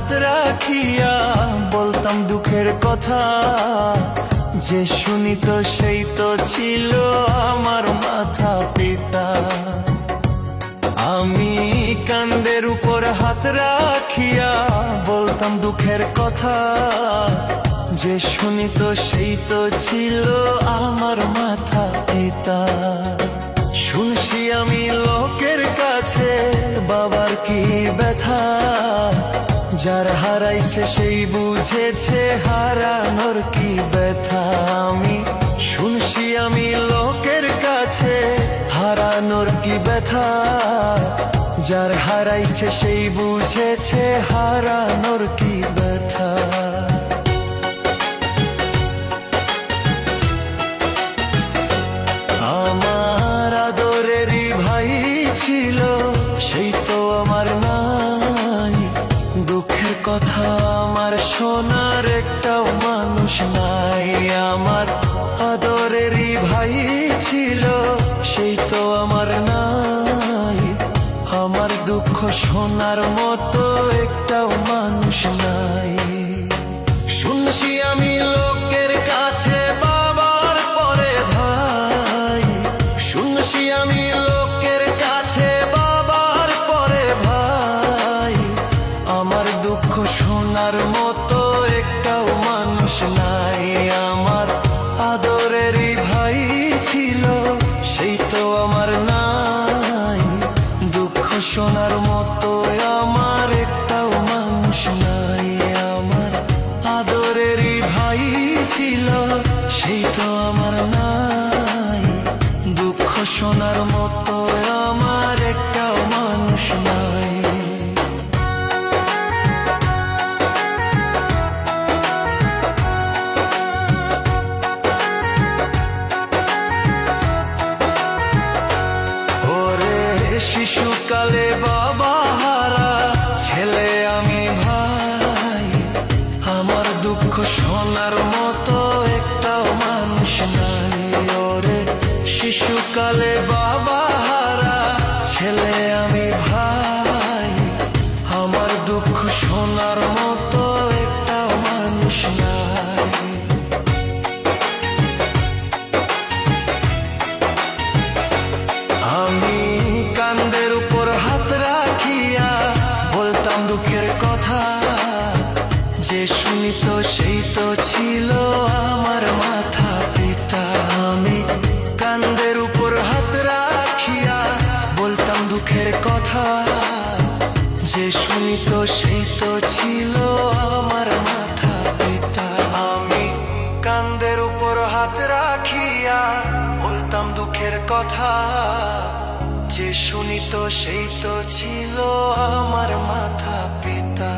হাত রাখিয়া বলতাম দুঃখের কথা, যে শুনিত সেই তো ছিল আমার মাথা পিতা। আমি কান্দের উপর হাত রাখিয়া বলতাম দুঃখের কথা, যে শুনিত সেই তো ছিল আমার মাথা পিতা। শুনছি আমি লোকের কাছে বাবার কি ব্যথা, যার হারাইছে সেই বুঝেছে হারানোর কি ব্যথা। আমি শুনছি আমি লোকের কাছে হারানোর কি ব্যথা, যার হারাইছে সেই বুঝেছে হারানোর কি ব্যথা। আমার আদরেরই ভাই ছিল সেই তো আমার নাই, দুঃখের কথা আমার শোনার একটাও মানুষ নাই। আমার আদরেরই ভাই ছিল সেই তো আমার নাই, আমার দুঃখ শোনার মতো একটাও মানুষ নাই। শুনছি আমি লোকের কাছে বাবার পরে ভাই, শুনছি আমি লোকের কাছে বাবার পরে ভাই, আমার দুঃখ শোনার মতো একটাও মানুষ নাই। আমার আদরেরই ভাই ছিল সেই তো আমার নাই, দুঃখ শোনার মতো আমার একটাও মানুষ নাই। আমার আদরেরই ভাই ছিল সেই তো আমার নাই, দুঃখ শোনার মতো আমার একটাও মানুষ নাই। শিশুকালে বাবা হারা ছেলে আমি ভাই, আমার দুঃখ শোনার মতো একটাও মানুষ নাই। ওরে শিশুকালে বাবা হারা ছেলে আমি ভাই, আমার দুঃখ শোনার মতো একটাও মানুষ নাই। আমি কান্দের উপর হাত রাখিয়া বলতাম দুঃখের কথা, যে শুনিত সেই তো ছিল আমার মাথা পিতা। আমি কান্দের উপর হাত রাখিয়া বলতাম দুঃখের কথা, যে শুনিত সেই তো ছিল আমার মাথা পিতা। আমি কান্দের উপর হাত রাখিয়া বলতাম দুঃখের কথা, যে শুনিত সেই তো ছিল আমার মাথা পিতা।